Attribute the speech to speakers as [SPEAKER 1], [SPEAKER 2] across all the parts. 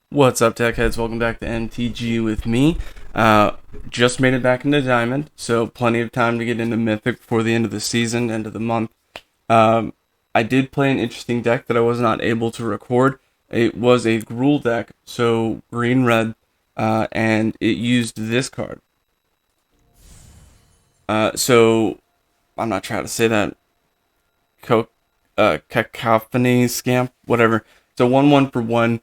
[SPEAKER 1] What's up, tech heads? Welcome back to MTG with me. Just made it back into Diamond, so plenty of time to get into Mythic before the end of the season, end of the month. I did play an interesting deck that I was not able to record. It was a Gruul deck, so green-red, and it used this card. So, I'm not trying to say that. Cacophony Scamp, whatever. It's a 1/1 for 1.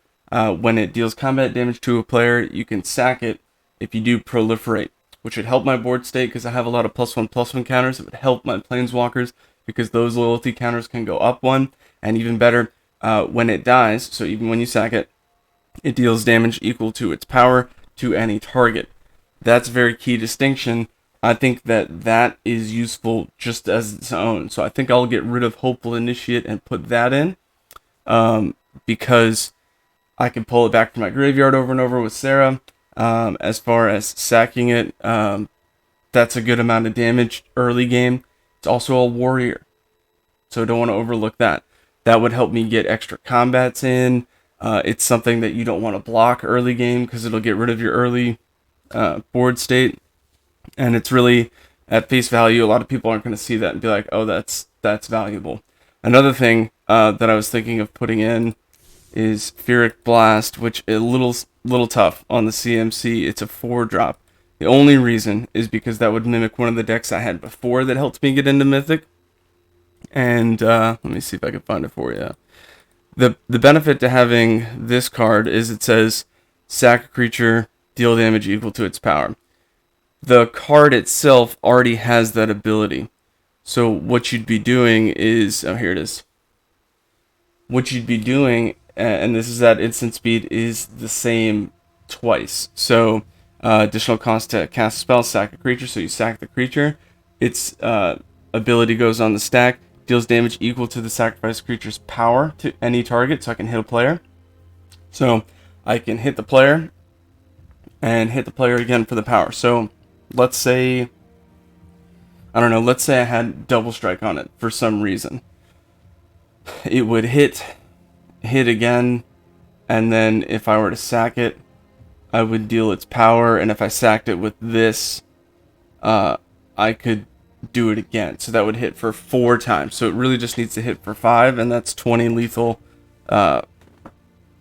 [SPEAKER 1] When it deals combat damage to a player, you can sack it if you do proliferate, which would help my board state because I have a lot of +1/+1 counters. It would help my planeswalkers because those loyalty counters can go up 1, and even better, when it dies, so even when you sack it, it deals damage equal to its power to any target. That's a very key distinction. I think that is useful just as its own. So I think I'll get rid of Hopeful Initiate and put that in, because I can pull it back to my graveyard over and over with Sarah. As far as sacking it, that's a good amount of damage early game. It's also a warrior, so don't want to overlook that. That would help me get extra combats in. It's something that you don't want to block early game because it'll get rid of your early board state. And it's really, at face value, a lot of people aren't going to see that and be like, oh, that's valuable. Another thing that I was thinking of putting in is Fearic Blast, which is a little tough on the CMC. It's a 4-drop. The only reason is because that would mimic one of the decks I had before that helped me get into Mythic. And let me see if I can find it for you. The benefit to having this card is it says sack a creature, deal damage equal to its power. The card itself already has that ability. So what you'd be doing is, oh, here it is. What you'd be doing, and this is at instant speed, is the same twice. So additional cost to cast a spell, sack a creature, so you sack the creature. Its ability goes on the stack, deals damage equal to the sacrificed creature's power to any target, so I can hit a player. So I can hit the player, and hit the player again for the power. So let's say, I don't know, let's say I had double strike on it for some reason. It would hit again, and then if I were to sack it, I would deal its power, and if I sacked it with this, I could do it again. So that would hit for 4 times. So it really just needs to hit for 5, and that's 20 lethal,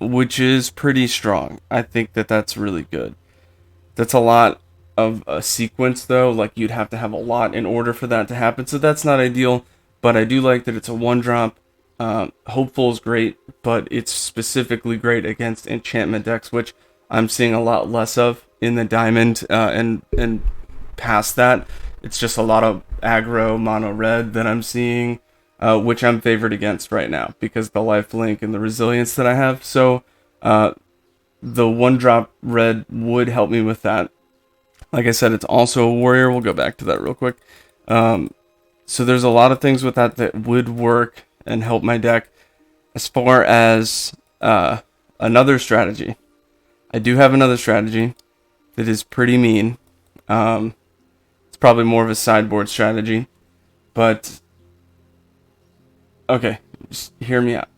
[SPEAKER 1] which is pretty strong. I think that's really good. That's a lot of a sequence, though. Like, you'd have to have a lot in order for that to happen, so that's not ideal, but I do like that it's a 1-drop. Hopeful is great, but it's specifically great against enchantment decks, which I'm seeing a lot less of in the Diamond, and past that. It's just a lot of aggro mono red that I'm seeing, which I'm favored against right now because of the lifelink and the resilience that I have. So the 1-drop red would help me with that. Like I said, it's also a warrior. We'll go back to that real quick. So there's a lot of things with that would work and help my deck. As far as another strategy, I do have another strategy that is pretty mean. It's probably more of a sideboard strategy, but okay, just hear me out.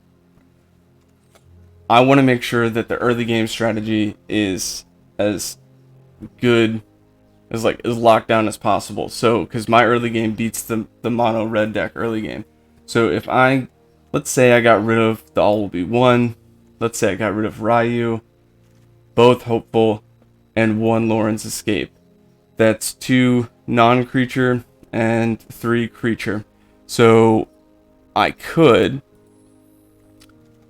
[SPEAKER 1] I want to make sure that the early game strategy is as good as locked down as possible. So, because my early game beats the mono red deck early game. So if let's say I got rid of the All Will Be One, let's say I got rid of Ryu, both Hopeful, and 1 Lauren's Escape. That's 2 non-creature and 3 creature. So I could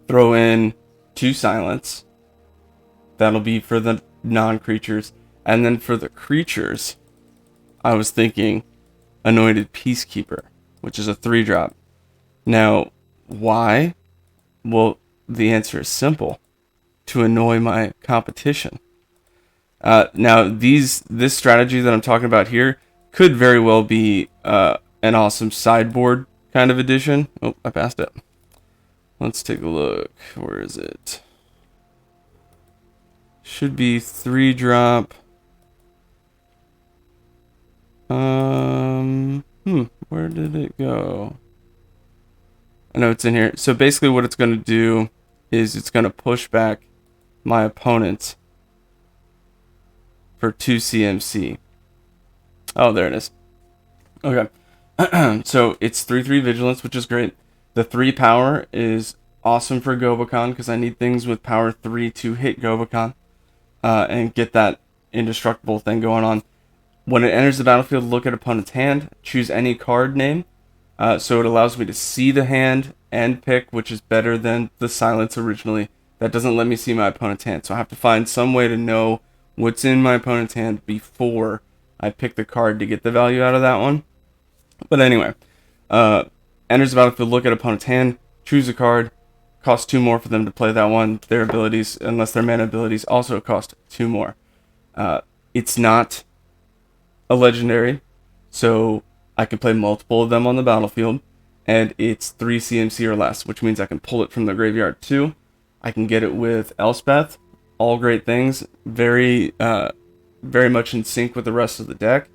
[SPEAKER 1] throw in 2 Silence. That'll be for the non-creatures. And then for the creatures, I was thinking Anointed Peacekeeper, which is a 3-drop. Now, why? Well, the answer is simple. To annoy my competition. Now, this strategy that I'm talking about here could very well be an awesome sideboard kind of addition. Oh, I passed it. Let's take a look. Where is it? Should be 3-drop. Where did it go? I know it's in here. So basically what it's going to do is it's going to push back my opponent for 2 CMC. Oh, there it is. Okay. So it's 3/3 vigilance, which is great. The 3 power is awesome for Gobakon because I need things with power 3 to hit Gobakon and get that indestructible thing going on. When it enters the battlefield, look at opponent's hand, choose any card name. So it allows me to see the hand and pick, which is better than the silence originally. That doesn't let me see my opponent's hand. So I have to find some way to know what's in my opponent's hand before I pick the card to get the value out of that one. But anyway, enters the battlefield, look at opponent's hand, choose a card, costs 2 more for them to play that one. Their abilities, unless their mana abilities, also cost 2 more. It's not a legendary, so I can play multiple of them on the battlefield, and it's 3 CMC or less, which means I can pull it from the graveyard too. I can get it with Elspeth, all great things, very much in sync with the rest of the deck.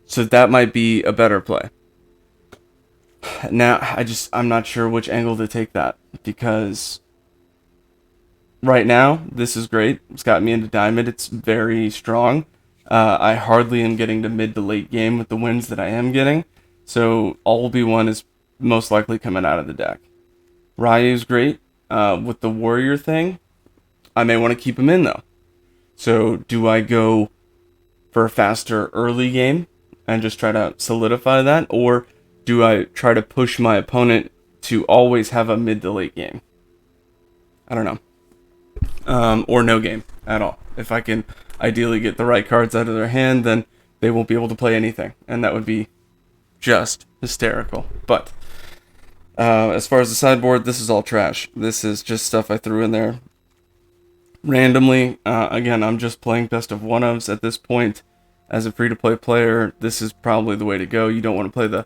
[SPEAKER 1] So that might be a better play. Now, I'm not sure which angle to take that, because right now, this is great. It's got me into Diamond. It's very strong. I hardly am getting to mid to late game with the wins that I am getting. So all B1 is most likely coming out of the deck. Ryu's great. With the warrior thing, I may want to keep him in though. So do I go for a faster early game and just try to solidify that? Or do I try to push my opponent to always have a mid to late game? I don't know. Or no game at all. If I can ideally get the right cards out of their hand, then they won't be able to play anything, and that would be just hysterical. But as far as the sideboard, this is all trash. This is just stuff I threw in there randomly. Again, I'm just playing best of one-ofs at this point. As a free-to-play player, this is probably the way to go. You don't want to play the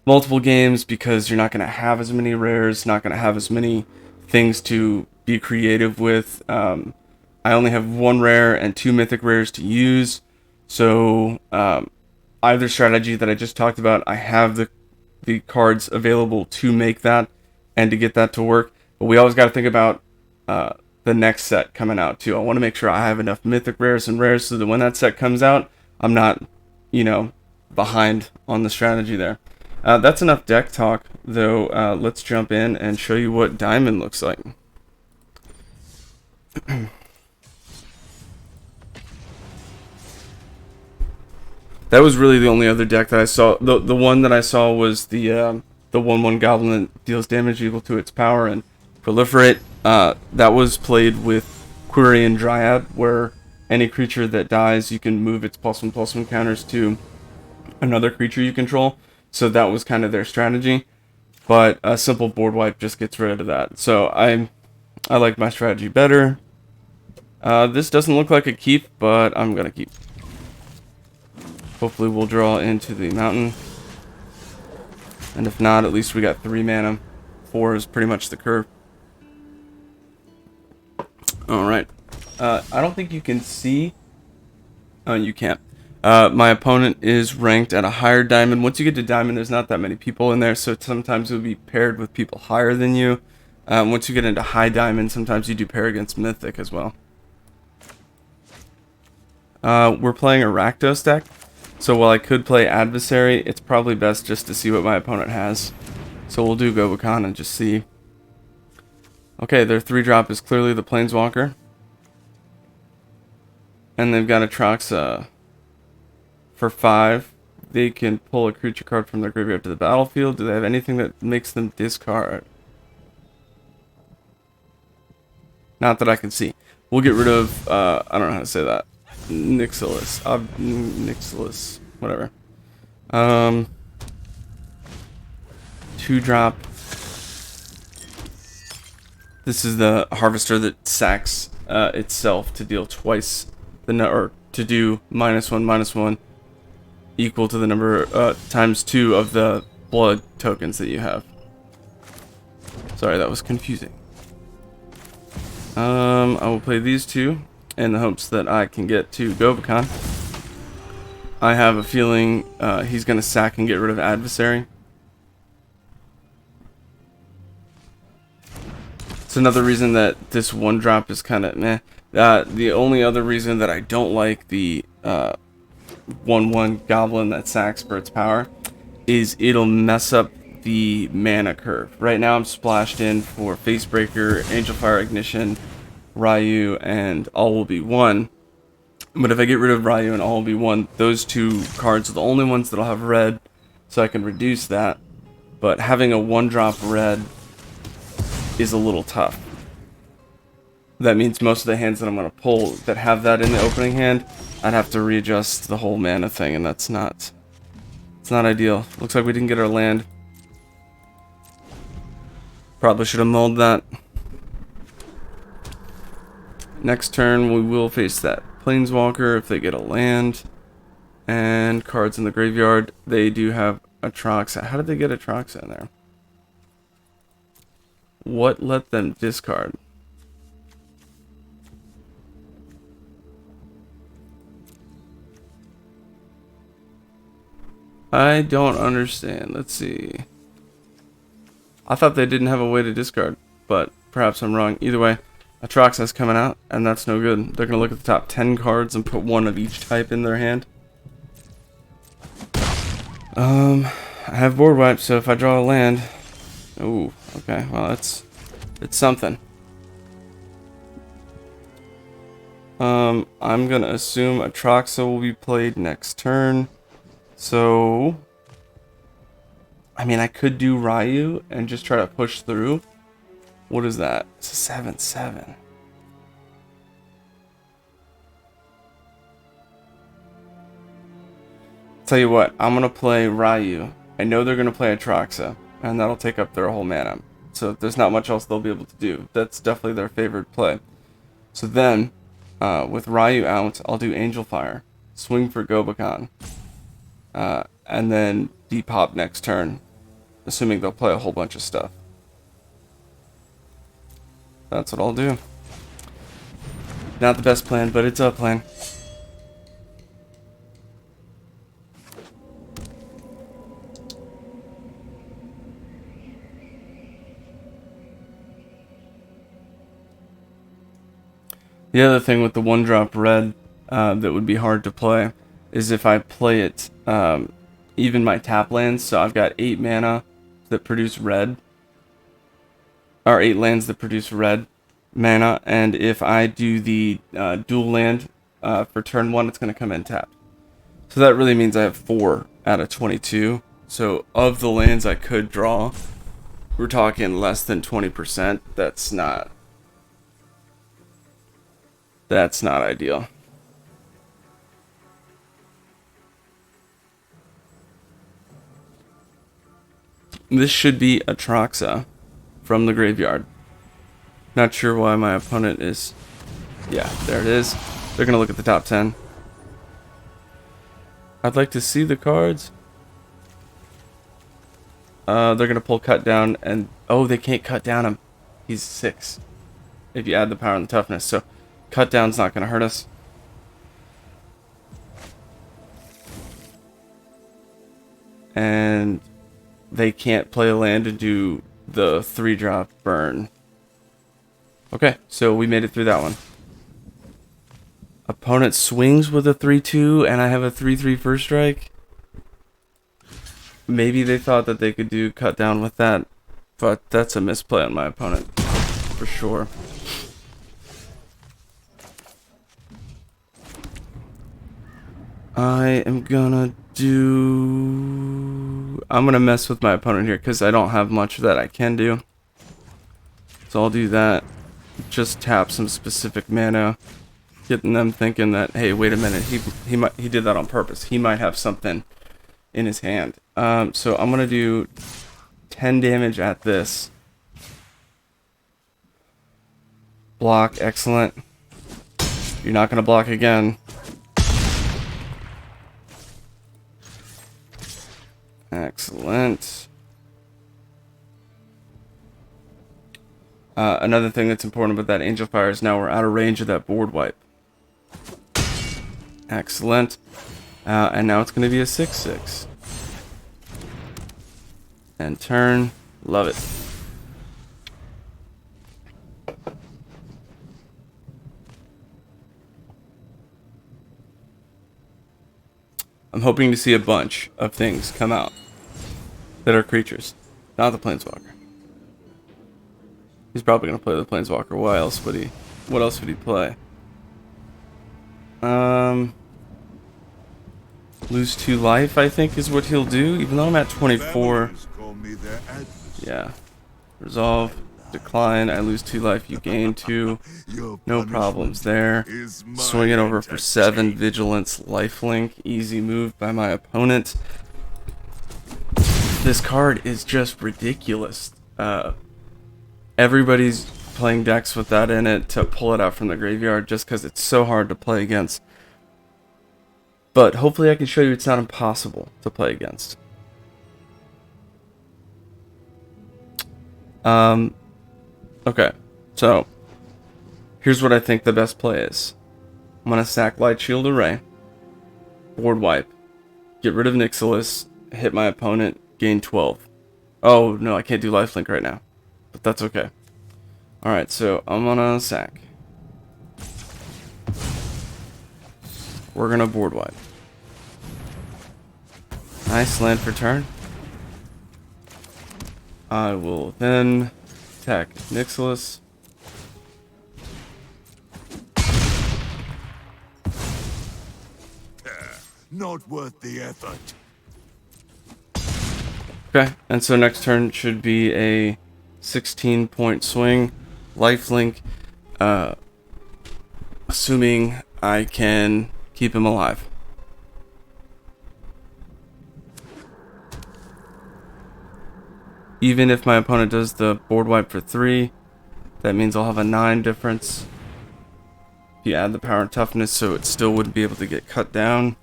[SPEAKER 1] multiple games because you're not going to have as many rares, not going to have as many things to be creative with. I only have 1 rare and 2 mythic rares to use, so either strategy that I just talked about, I have the cards available to make that and to get that to work. But we always got to think about the next set coming out too. I want to make sure I have enough mythic rares and rares so that when that set comes out, I'm not, behind on the strategy there. That's enough deck talk, though. Let's jump in and show you what Diamond looks like. That was really the only other deck that I saw. The one that I saw was the 1/1 goblin that deals damage equal to its power and proliferate. That was played with Query and Dryad, where any creature that dies, you can move its +1/+1 counters to another creature you control. So that was kind of their strategy. But a simple board wipe just gets rid of that. So I like my strategy better. This doesn't look like a keep, but I'm gonna keep. Hopefully we'll draw into the mountain. And if not, at least we got 3 mana. 4 is pretty much the curve. Alright. I don't think you can see. Oh, you can't. My opponent is ranked at a higher diamond. Once you get to diamond, there's not that many people in there, so sometimes you'll be paired with people higher than you. Once you get into high diamond, sometimes you do pair against mythic as well. We're playing a Rakdos deck. So while I could play Adversary, it's probably best just to see what my opponent has. So we'll do Gobakon and just see. Okay, their 3-drop is clearly the Planeswalker. And they've got a Troxa for 5. They can pull a creature card from their graveyard to the battlefield. Do they have anything that makes them discard? Not that I can see. We'll get rid of, I don't know how to say that. Nixilus, whatever. 2-drop. This is the harvester that sacks itself to deal twice or to do -1/-1 equal to the number times 2 of the blood tokens that you have. Sorry, that was confusing. I will play these 2 in the hopes that I can get to Gobakon. I have a feeling he's going to sack and get rid of Adversary. It's another reason that this one drop is kind of meh. The only other reason that I don't like the 1/1 Goblin that sacks for its power is it'll mess up the mana curve. Right now I'm splashed in for Facebreaker, Angel Fire Ignition, Ryu, and All Will Be One. But if I get rid of Ryu and All Will Be One, those two cards are the only ones that'll have red, so I can reduce that. But having a 1-drop red is a little tough. That means most of the hands that I'm going to pull that have that in the opening hand, I'd have to readjust the whole mana thing, and it's not ideal. Looks like we didn't get our land. Probably should have mulled that. Next turn we will face that Planeswalker if they get a land. And cards in the graveyard. They do have Atraxa. How did they get Atraxa in there? What let them discard? I don't understand. Let's see. I thought they didn't have a way to discard, but perhaps I'm wrong. Either way, Atraxa's coming out, and that's no good. They're going to look at the top 10 cards and put one of each type in their hand. I have board wipe, so if I draw a land... Ooh, okay, well, it's something. I'm going to assume Atraxa will be played next turn. So... I mean, I could do Ryu and just try to push through. What is that? It's a 7/7. Tell you what, I'm going to play Ryu. I know they're going to play Atraxa, and that'll take up their whole mana. So there's not much else they'll be able to do. That's definitely their favorite play. So then, with Ryu out, I'll do Angel Fire, swing for Gobakan, and then depop next turn, assuming they'll play a whole bunch of stuff. That's what I'll do. Not the best plan, but it's a plan. The other thing with the 1-drop red that would be hard to play is if I play it even my tap lands. So I've got 8 mana that produce red, or 8 lands that produce red mana, and if I do the dual land for turn 1, it's going to come in tapped. So that really means I have 4 out of 22. So of the lands I could draw, we're talking less than 20%. That's not ideal. This should be Atraxa from the graveyard. Not sure why my opponent is... Yeah, there it is. They're going to look at the top 10. I'd like to see the cards. They're going to pull Cut Down, and... Oh, they can't cut down him. He's 6. If you add the power and the toughness. So, Cut Down's not going to hurt us. And... they can't play a land to do the 3-drop burn. Okay, so we made it through that one. Opponent swings with a 3/2, and I have a 3/3 first strike. Maybe they thought that they could do Cut Down with that, but that's a misplay on my opponent, for sure. I am gonna do... I'm gonna mess with my opponent here because I don't have much that I can do. So I'll do that. Just tap some specific mana, getting them thinking that, hey, wait a minute, he did that on purpose. He might have something in his hand. So I'm gonna do 10 damage at this. Block, excellent. You're not gonna block again. Excellent. Another thing that's important about that Angel Fire is now we're out of range of that board wipe. Excellent. And now it's going to be a 6/6. And turn. Love it. I'm hoping to see a bunch of things come out that are creatures, not the Planeswalker. He's probably going to play the Planeswalker. What else would he play? Lose 2 life, I think, is what he'll do, even though I'm at 24. Yeah. Resolve, decline, I lose 2 life, you gain 2. No problems there. Swing it over for 7, Vigilance, Lifelink, easy move by my opponent. This card is just ridiculous. Everybody's playing decks with that in it to pull it out from the graveyard just because it's so hard to play against. But hopefully I can show you it's not impossible to play against. Okay, so here's what I think the best play is. I'm going to sack Light Shield Array, board wipe, get rid of Nixilis, hit my opponent, gain 12. Oh, no, I can't do lifelink right now, but that's okay. Alright, so I'm going to sack. We're going to board wipe. Nice land for turn. I will then attack Nixilis.
[SPEAKER 2] Not worth the effort.
[SPEAKER 1] Okay, and so next turn should be a 16-point swing. Lifelink, assuming I can keep him alive. Even if my opponent does the board wipe for 3, that means I'll have a 9 difference. If you add the power and toughness, so it still wouldn't be able to get cut down.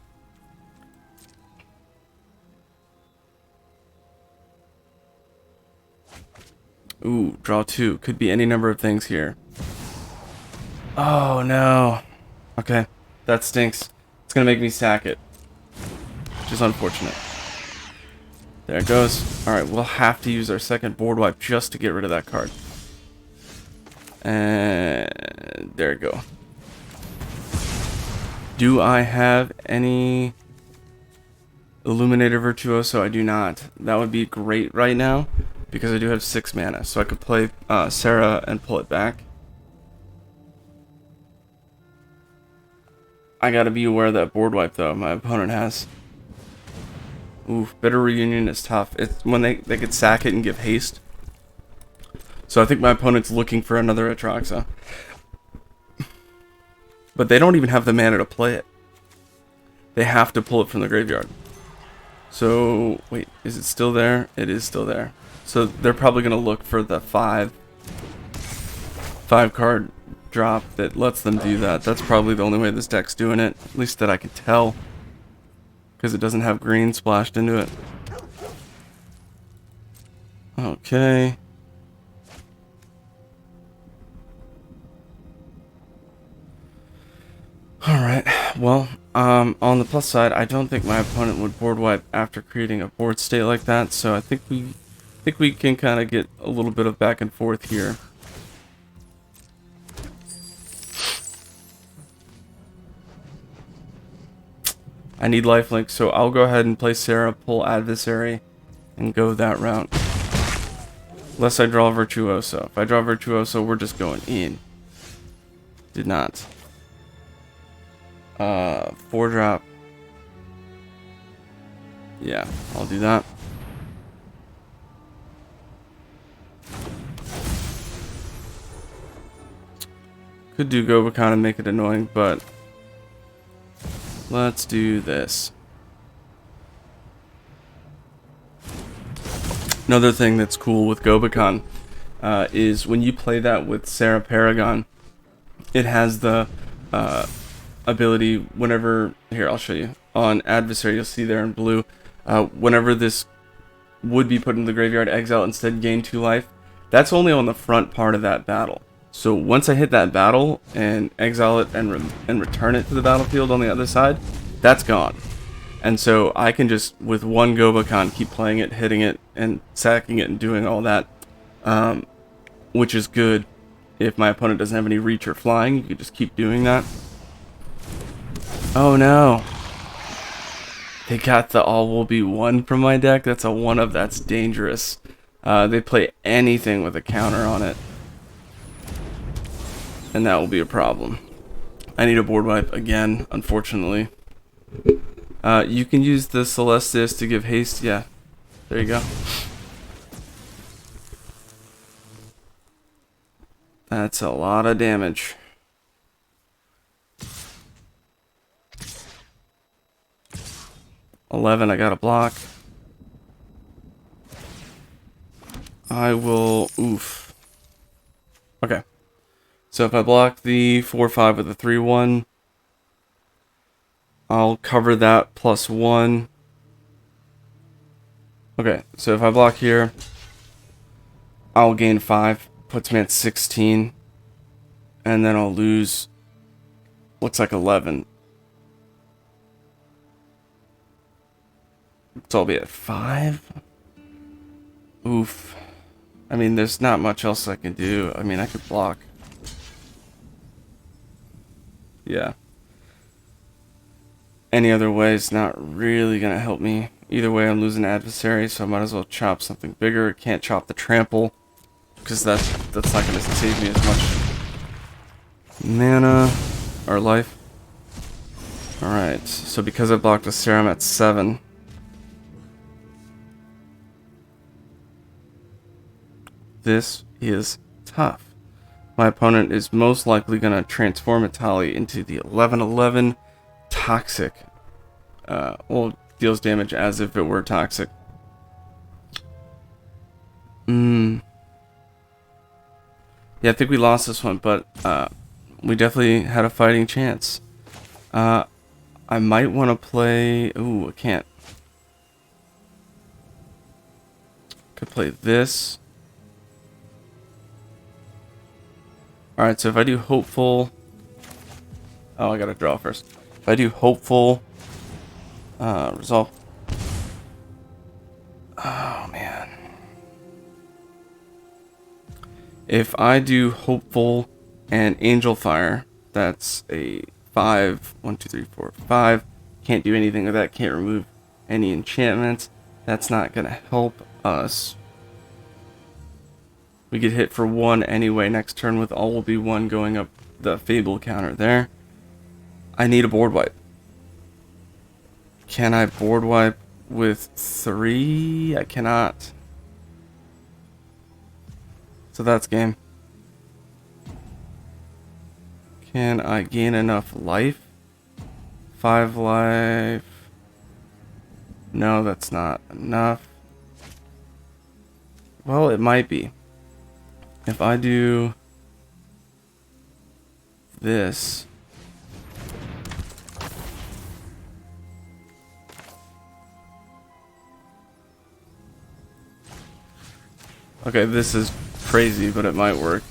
[SPEAKER 1] Ooh, draw 2. Could be any number of things here. Oh, no. Okay, that stinks. It's going to make me sack it, which is unfortunate. There it goes. Alright, we'll have to use our second board wipe just to get rid of that card. And there we go. Do I have any Illuminator Virtuoso? I do not. That would be great right now, because I do have 6 mana, so I could play Sarah and pull it back. I gotta be aware of that board wipe, though, my opponent has. Oof, Bitter Reunion is tough. It's when they could sack it and give haste. So I think my opponent's looking for another Atraxa. But they don't even have the mana to play it. They have to pull it from the graveyard. So, wait, is it still there? It is still there. So they're probably going to look for the 5 card drop that lets them do that. That's probably the only way this deck's doing it, at least that I can tell, because it doesn't have green splashed into it. Okay. Alright, well, on the plus side, I don't think my opponent would board wipe after creating a board state like that, so I think we can kind of get a little bit of back and forth here. I need lifelink, so I'll go ahead and play Sarah, pull Adversary, and go that route. Unless I draw Virtuoso. If I draw Virtuoso, we're just going in. Did not. 4-drop. Yeah, I'll do that. Could do Gobakon and make it annoying, but let's do this. Another thing that's cool with Gobakon is when you play that with Sarah Paragon, it has the ability whenever, here I'll show you, on Adversary you'll see there in blue, whenever this would be put in the graveyard, exile instead, gain 2 life. That's only on the front part of that battle. So once I hit that battle and exile it and return it to the battlefield on the other side, that's gone. And so I can just, with one Gobakon, keep playing it, hitting it, and sacking it, and doing all that. Which is good. If my opponent doesn't have any reach or flying, you can just keep doing that. Oh no. They got the all will be one from my deck. That's a one of. That's dangerous. They play anything with a counter on it. And that will be a problem. I need a board wipe again, unfortunately. You can use the Celestis to give haste. Yeah, there you go. That's a lot of damage. $11, I got a block. I will, oof. Okay. So if I block the 4/5 with a 3/1, I'll cover that +1. Okay, so if I block here, I'll gain 5. Puts me at 16. And then I'll lose, looks like 11. So I'll be at 5. Oof. I mean, there's not much else I can do. I mean, I could block. Yeah. Any other way is not really going to help me. Either way, I'm losing adversary, so I might as well chop something bigger. Can't chop the trample, because that's not going to save me as much mana or life. Alright, so because I blocked a Sarah, I'm at 7. This is tough. My opponent is most likely going to transform Itali into the 11/11 Toxic. Well, deals damage as if it were Toxic. Yeah, I think we lost this one, but we definitely had a fighting chance. I might want to play... Ooh, I can't. Could play this. Alright, so if I do Hopeful... Oh, I gotta draw first. If I do Hopeful... Resolve... Oh, man. If I do Hopeful and Angel Fire, that's a 5. 1, 2, 3, 4, 5. Can't do anything with that. Can't remove any enchantments. That's not gonna help us. We get hit for 1 anyway next turn with all will be 1 going up the Fable counter there. I need a board wipe. Can I board wipe with 3? I cannot. So that's game. Can I gain enough life? 5 life. No, that's not enough. Well, it might be. If I do this, okay, this is crazy, but it might work.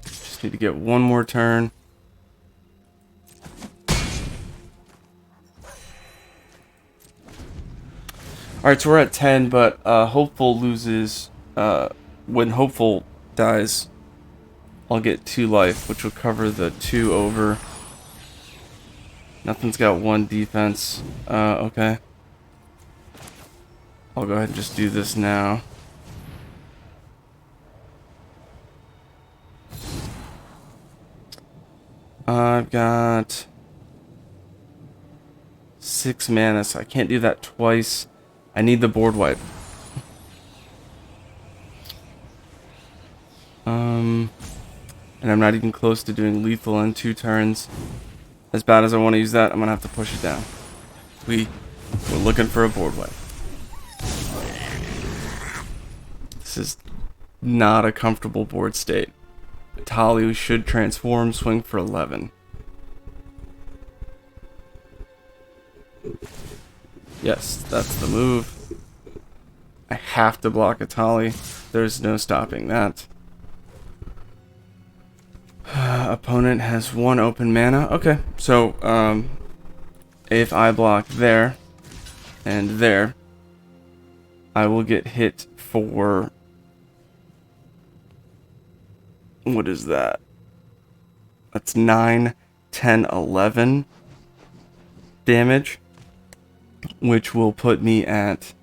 [SPEAKER 1] Just need to get one more turn. Alright, so we're at 10, but Hopeful loses. When Hopeful dies, I'll get 2 life, which will cover the 2 over. Nothing's got 1 defense. Okay. I'll go ahead and just do this now. I've got 6 mana, so I can't do that twice. I need the board wipe. And I'm not even close to doing lethal in 2 turns. As bad as I want to use that, I'm gonna have to push it down. We're looking for a board wipe. This is not a comfortable board state. Talia should transform, swing for 11. Yes, that's the move. I have to block Atali. There's no stopping that. . Opponent has 1 open mana. Okay, so if I block there and there, I will get hit for, what is that? That's 9, 10, 11 damage, which will put me at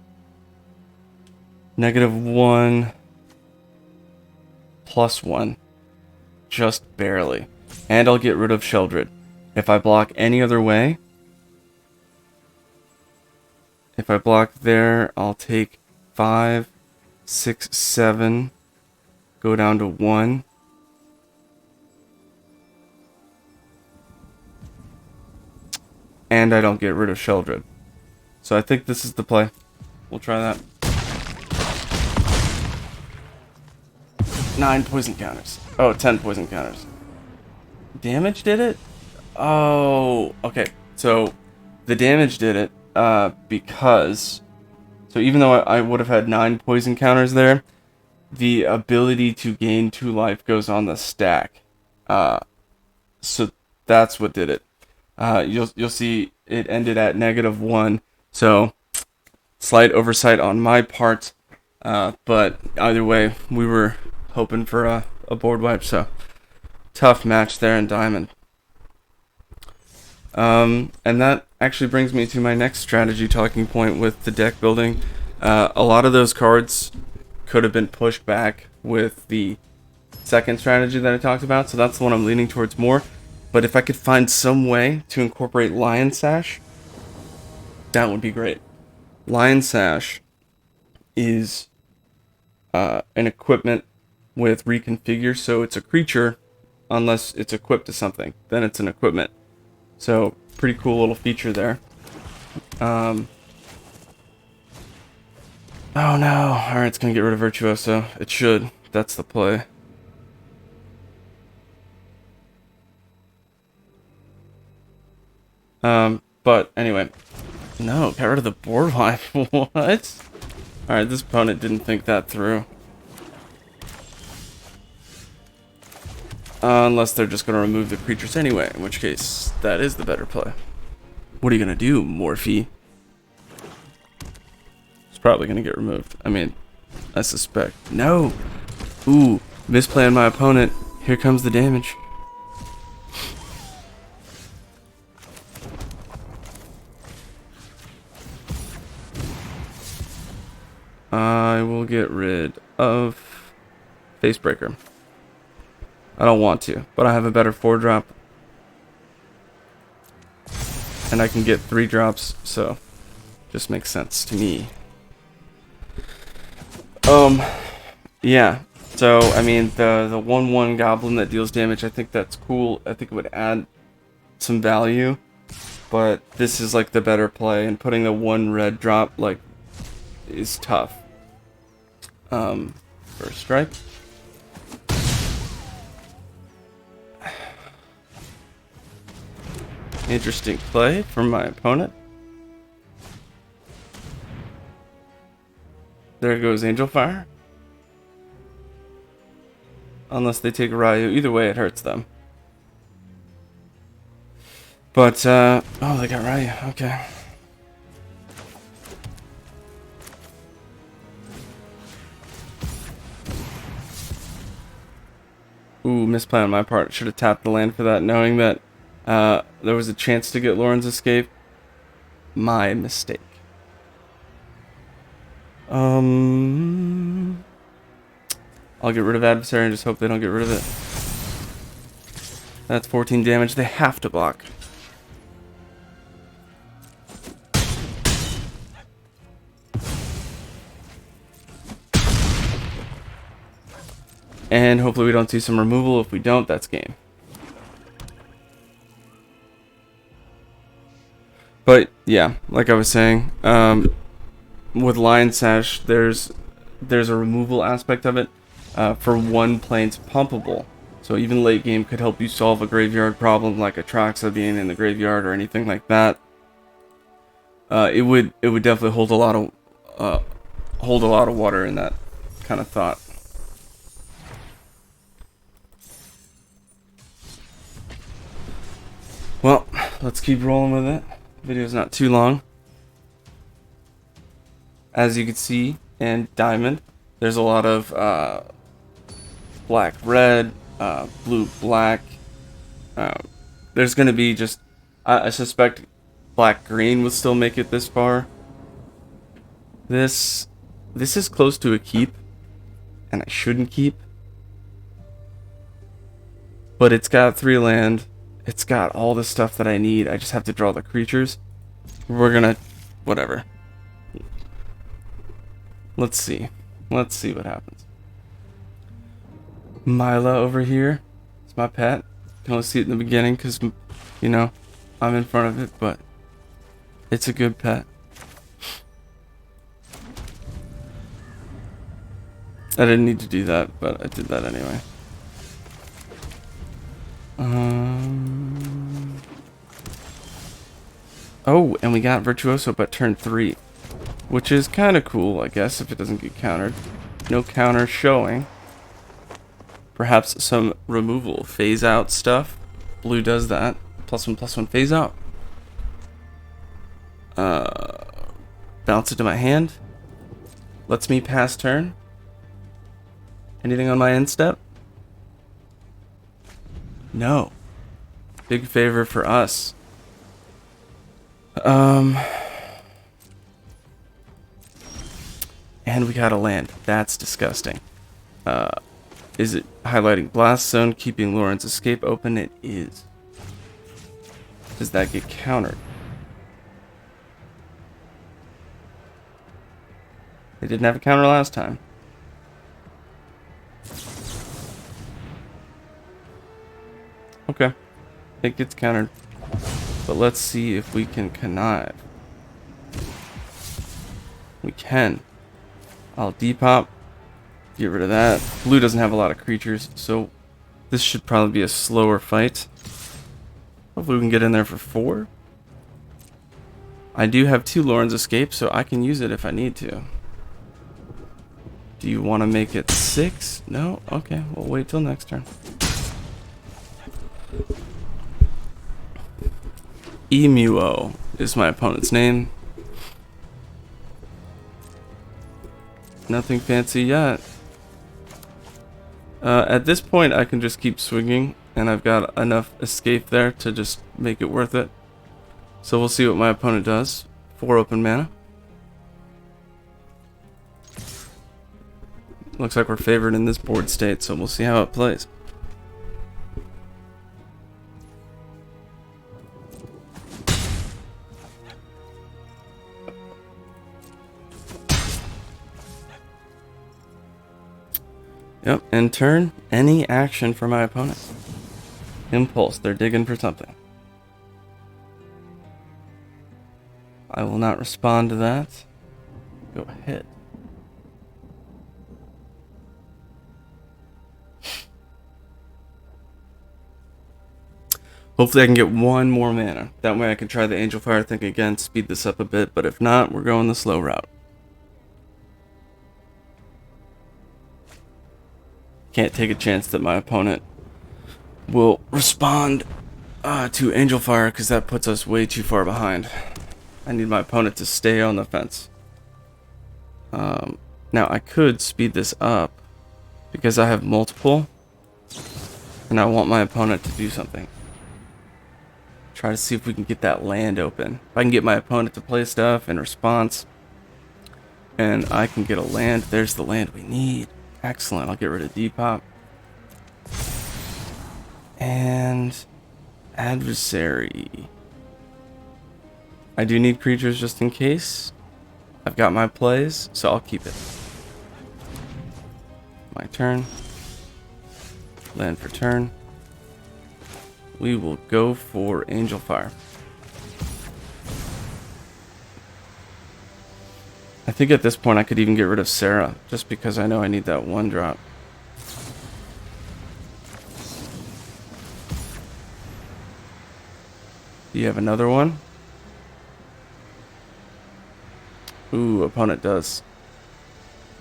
[SPEAKER 1] -1 +1, just barely. And I'll get rid of Sheldred. If I block any other way, if I block there, I'll take 5, 6, 7, go down to 1. And I don't get rid of Sheldred. So I think this is the play. We'll try that. 9 poison counters. Oh, 10 poison counters. Damage did it? Oh, okay. So the damage did it because... So even though I would have had 9 poison counters there, the ability to gain 2 life goes on the stack. So that's what did it. You'll see it ended at -1. So slight oversight on my part. But either way, we were hoping for a board wipe. So tough match there in Diamond. And that actually brings me to my next strategy talking point with the deck building. A lot of those cards could have been pushed back with the second strategy that I talked about, so that's the one I'm leaning towards more. But if I could find some way to incorporate Lion Sash, that would be great. Lion Sash is an equipment with reconfigure, so it's a creature unless it's equipped to something. Then it's an equipment. So, pretty cool little feature there. Oh no! Alright, it's gonna get rid of Virtuoso. It should. That's the play. But anyway. No, got rid of the board wipe. What? Alright, this opponent didn't think that through. Unless they're just going to remove the creatures anyway, in which case, that is the better play. What are you going to do, Morphe? It's probably going to get removed. I mean, I suspect. No! Ooh, misplay on my opponent. Here comes the damage. I will get rid of Facebreaker. I don't want to, but I have a better 4-drop. And I can get 3 drops, so just makes sense to me. Yeah. So, I mean, the 1/1 goblin that deals damage, I think that's cool. I think it would add some value. But this is like the better play, and putting the 1 red drop, like, is tough. First strike. Interesting play from my opponent. There goes Angel Fire. Unless they take Ryu. Either way, it hurts them. But, oh, they got Ryu. Okay. Ooh, misplay on my part. Should have tapped the land for that, knowing that there was a chance to get Lauren's Escape. My mistake. I'll get rid of Adversary and just hope they don't get rid of it. That's 14 damage. They have to block. And hopefully we don't see some removal. If we don't, that's game. But yeah, like I was saying, with Lion Sash, there's a removal aspect of it. For one plane's pumpable, so even late game could help you solve a graveyard problem like Atraxa being in the graveyard or anything like that. It would definitely hold a lot of water in that kind of thought. Well, let's keep rolling with it. Video's not too long. As you can see, in Diamond, there's a lot of black, red, blue, black. There's going to be just, I suspect black, green would still make it this far. This is close to a keep, and I shouldn't keep. But it's got 3 land. It's got all the stuff that I need. I just have to draw the creatures. We're gonna, whatever. Let's see. Let's see what happens. Mila over here. It's my pet. You can only see it in the beginning because, you know, I'm in front of it, but it's a good pet. I didn't need to do that, but I did that anyway. Oh, and we got Virtuoso, but turn 3. Which is kind of cool, I guess, if it doesn't get countered. No counter showing. Perhaps some removal, phase out stuff. Blue does that. +1/+1 phase out. Bounce it to my hand. Lets me pass turn. Anything on my end step? No. Big favor for us. And we got a land. That's disgusting. Is it highlighting Blast Zone, keeping Lauren's Escape open? It is. Does that get countered? They didn't have a counter last time. Okay. It gets countered. But let's see if we can connive. We can. I'll depop. Get rid of that. Blue doesn't have a lot of creatures, so this should probably be a slower fight. Hopefully we can get in there for 4. I do have 2 Lauren's Escape, so I can use it if I need to. Do you want to make it 6? No? Okay, we'll wait till next turn. Emuo is my opponent's name. Nothing fancy yet. At this point, I can just keep swinging, and I've got enough escape there to just make it worth it. So we'll see what my opponent does. 4 open mana. Looks like we're favored in this board state, so we'll see how it plays. Yep, in turn, any action for my opponent. Impulse, they're digging for something. I will not respond to that. Go ahead. Hopefully I can get 1 more mana. That way I can try the Angel Fire thing again, speed this up a bit, but if not, we're going the slow route. Can't take a chance that my opponent will respond to Angel Fire, because that puts us way too far behind. I need my opponent to stay on the fence. Now I could speed this up because I have multiple, and I want my opponent to do something. Try to see if we can get that land open. If I can get my opponent to play stuff in response, and I can get a land, there's the land we need. Excellent. I'll get rid of Depop. And Adversary. I do need creatures just in case. I've got my plays, so I'll keep it. My turn. Land for turn. We will go for Angel Fire. I think at this point I could even get rid of Sarah, just because I know I need that 1 drop. Do you have another one? Ooh, opponent does.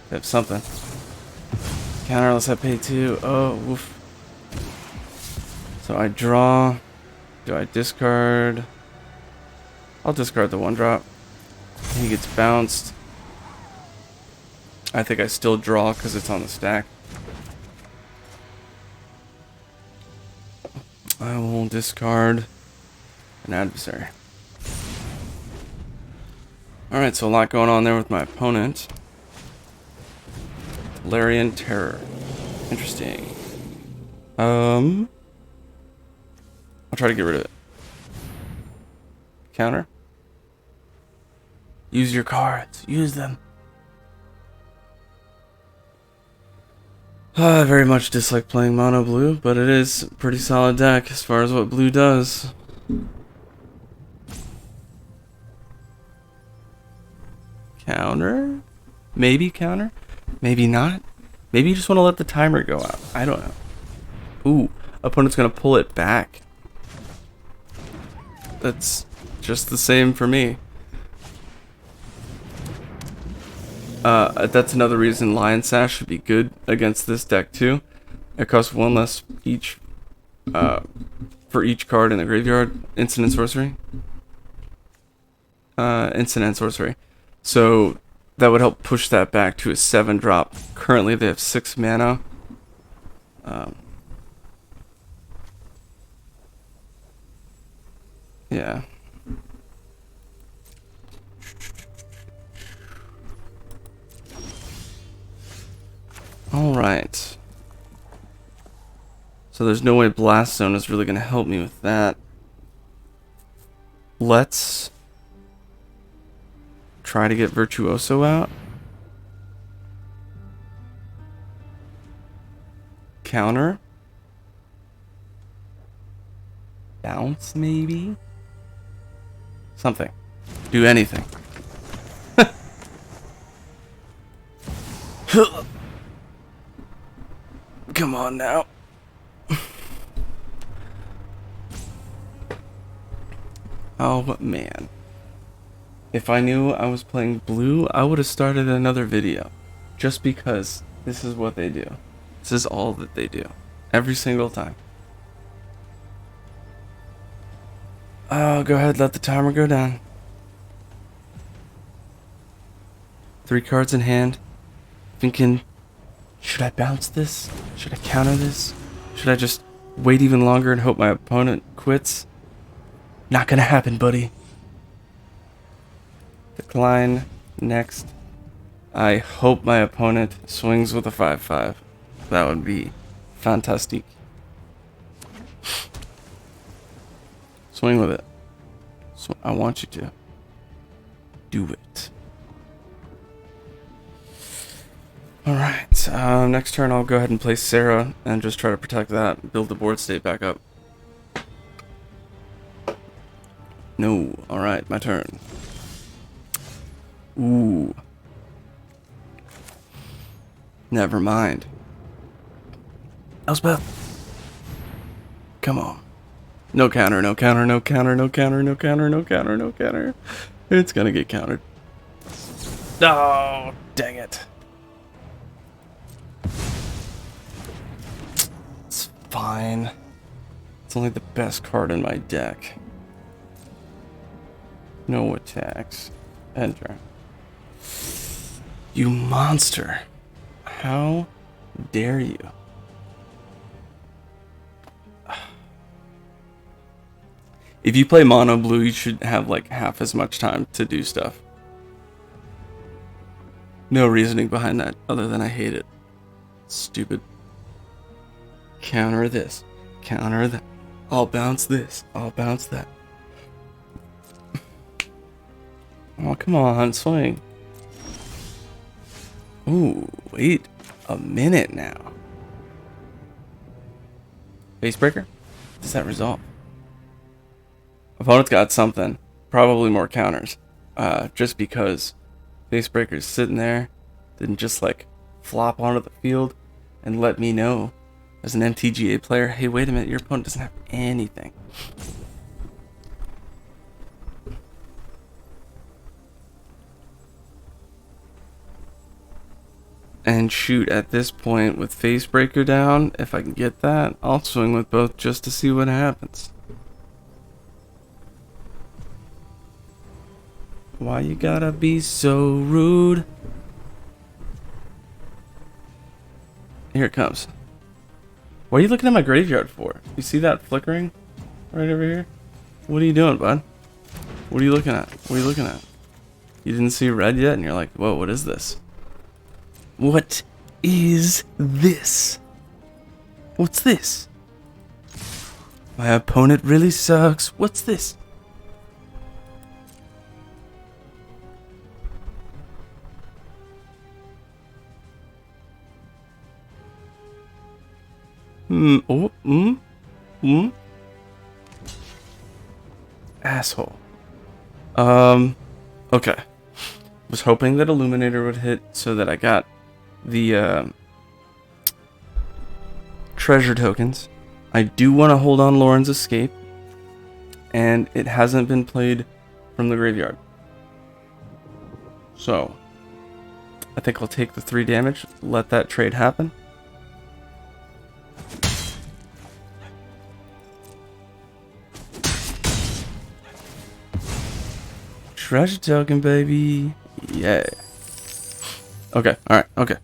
[SPEAKER 1] They have something. Counter unless I pay 2. Oh, oof. So I draw. Do I discard? I'll discard the 1-drop. He gets bounced. I think I still draw because it's on the stack. I will discard an adversary. Alright, so a lot going on there with my opponent. Larian Terror. Interesting. I'll try to get rid of it. Counter. Use your cards. Use them. I very much dislike playing mono blue, but it is a pretty solid deck as far as what blue does. Counter? Maybe counter? Maybe not? Maybe you just want to let the timer go out. I don't know. Ooh, opponent's going to pull it back. That's just the same for me. That's another reason Lion Sash should be good against this deck too. It costs 1 less each for each card in the graveyard. Instant and sorcery. Instant and sorcery. So that would help push that back to a 7-drop. Currently they have 6 mana. Yeah. Alright. So there's no way Blast Zone is really going to help me with that. Let's try to get Virtuoso out. Counter. Bounce, maybe? Something. Do anything. Come on now. Oh man. If I knew I was playing blue, I would have started another video. Just because this is what they do. This is all that they do. Every single time. Oh, go ahead, let the timer go down. 3 cards in hand. Thinking, should I bounce this? Should I counter this? Should I just wait even longer and hope my opponent quits? Not gonna happen, buddy. Decline. Next. I hope my opponent swings with a 5/5. That would be fantastic. Swing with it. So I want you to do it. Alright, next turn I'll go ahead and play Sarah and just try to protect that, build the board state back up. No, alright, my turn. Ooh. Never mind. Elspeth. Come on. No counter, no counter, no counter, no counter, no counter, no counter, no counter. It's gonna get countered. Oh, dang it. It's fine. It's only the best card in my deck. No attacks. Enter. You monster. How dare you? If you play mono blue, you should have like half as much time to do stuff. No reasoning behind that other than I hate it. Stupid. Counter this. Counter that. I'll bounce this. I'll bounce that. Oh, come on, swing. Ooh, wait a minute now. Face breaker? Does that resolve? Opponent's got something. Probably more counters. Just because face breaker's sitting there, didn't just like flop onto the field and let me know as an MTGA player, hey, wait a minute, your opponent doesn't have anything. And shoot, at this point with face breaker down, if I can get that, I'll swing with both just to see what happens. Why you gotta be so rude? Here it comes. What are you looking at my graveyard for? You see that flickering right over here? What are you doing, bud? What are you looking at? What are you looking at? You didn't see red yet, and you're like, whoa, what is this? What is this? What's this? My opponent really sucks. What's this? Asshole. Okay. Was hoping that Illuminator would hit so that I got the treasure tokens. I do want to hold on Lauren's Escape, and it hasn't been played from the graveyard. So, I think I'll take the 3 damage, let that trade happen. Treasure token, baby. Yeah. Okay, alright, okay.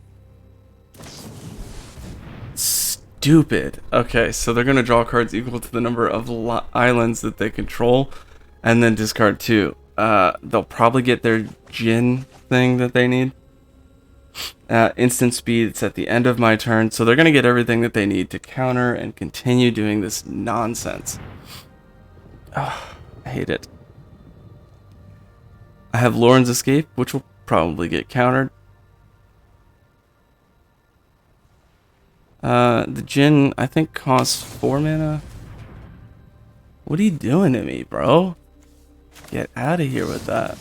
[SPEAKER 1] Stupid. Okay, so they're gonna draw cards equal to the number of islands that they control, and then discard 2. They'll probably get their Djinn thing that they need. Instant speed, it's at the end of my turn, so they're gonna get everything that they need to counter and continue doing this nonsense. Oh, I hate it. I have Lauren's Escape, which will probably get countered. The Djinn, I think, costs 4 mana. What are you doing to me, bro? Get out of here with that.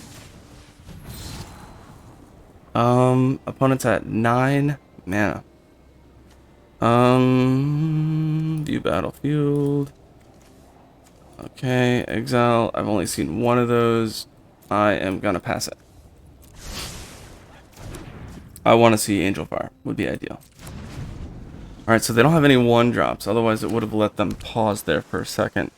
[SPEAKER 1] Opponent's at 9 mana. View battlefield. Okay, exile. I've only seen one of those. I am gonna pass it. I want to see Angel Fire. Would be ideal. Alright, so they don't have any 1-drops. Otherwise, it would have let them pause there for a second.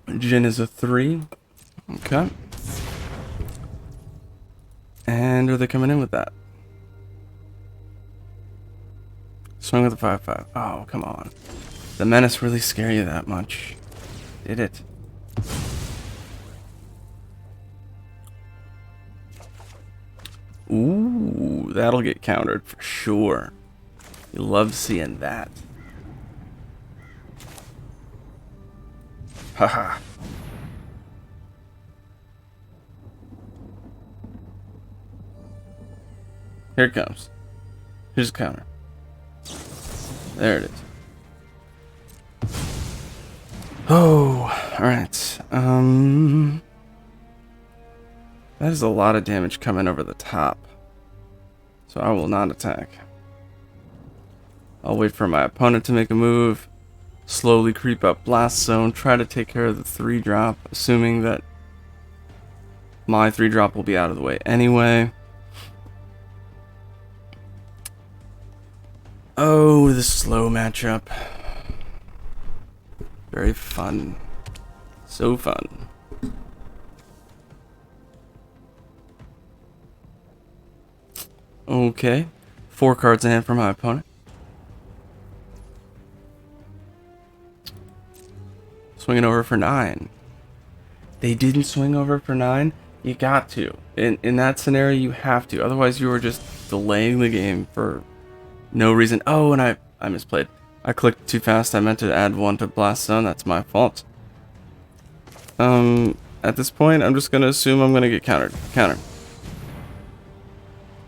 [SPEAKER 1] Djinn is a 3. Okay. And are they coming in with that? Swing with a 5/5. Oh, come on. The menace really scare you that much? Did it? Ooh, that'll get countered for sure. You love seeing that. Haha. Here it comes. Here's a counter. There it is. Oh, alright. That is a lot of damage coming over the top. So I will not attack. I'll wait for my opponent to make a move. Slowly creep up Blast Zone. Try to take care of the 3-drop. Assuming that my 3-drop will be out of the way anyway. Oh, the slow matchup. Very fun. So fun. Okay. 4 cards in hand for my opponent. Swinging over for 9. They didn't swing over for 9? You got to. In that scenario, you have to. Otherwise, you were just delaying the game for no reason. Oh, and I misplayed. I clicked too fast. I meant to add 1 to Blast Zone. That's my fault. At this point, I'm just going to assume I'm going to get countered. Counter.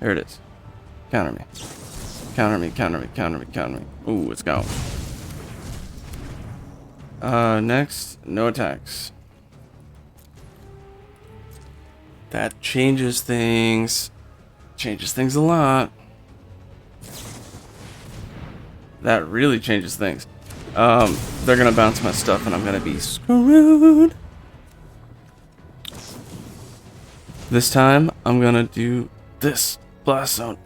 [SPEAKER 1] There it is. Counter me. Counter me, counter me, counter me, counter me. Ooh, let's go. Next, no attacks. That changes things. Changes things a lot. That really changes things. They're gonna bounce my stuff and I'm gonna be screwed. This time, I'm gonna do this. Blast Zone.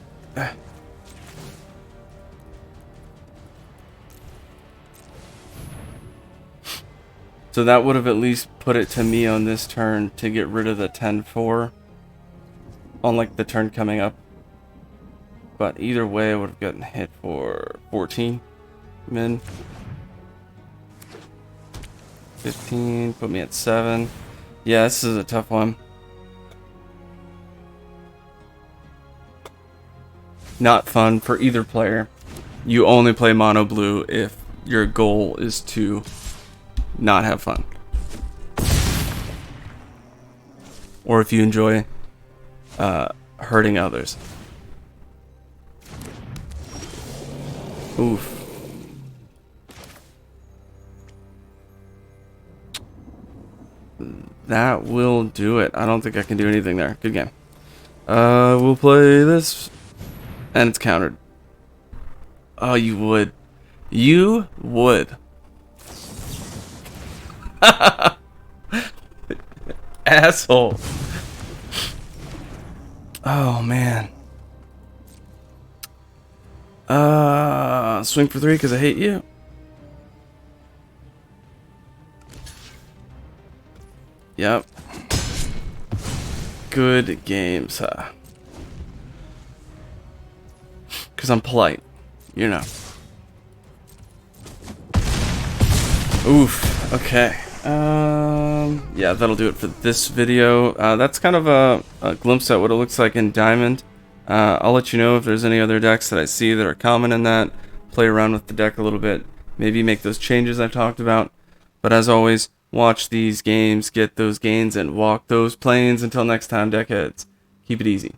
[SPEAKER 1] So that would have at least put it to me on this turn to get rid of the 10-4 on like the turn coming up. But either way, I would have gotten hit for 14 min. 15, put me at 7. Yeah, this is a tough one. Not fun for either player. You only play mono blue if your goal is to not have fun. Or if you enjoy hurting others. Oof. That will do it. I don't think I can do anything there. Good game. We'll play this. And it's countered. Oh, you would. You would. Asshole. Oh, man. Swing for 3 because I hate you. Yep. Good games, huh? Because I'm polite. You know. Oof. Okay. Yeah, that'll do it for this video. That's kind of a glimpse at what it looks like in Diamond. I'll let you know if there's any other decks that I see that are common in that. Play around with the deck a little bit. Maybe make those changes I've talked about. But as always, watch these games, get those gains, and walk those planes. Until next time, deckheads. Keep it easy.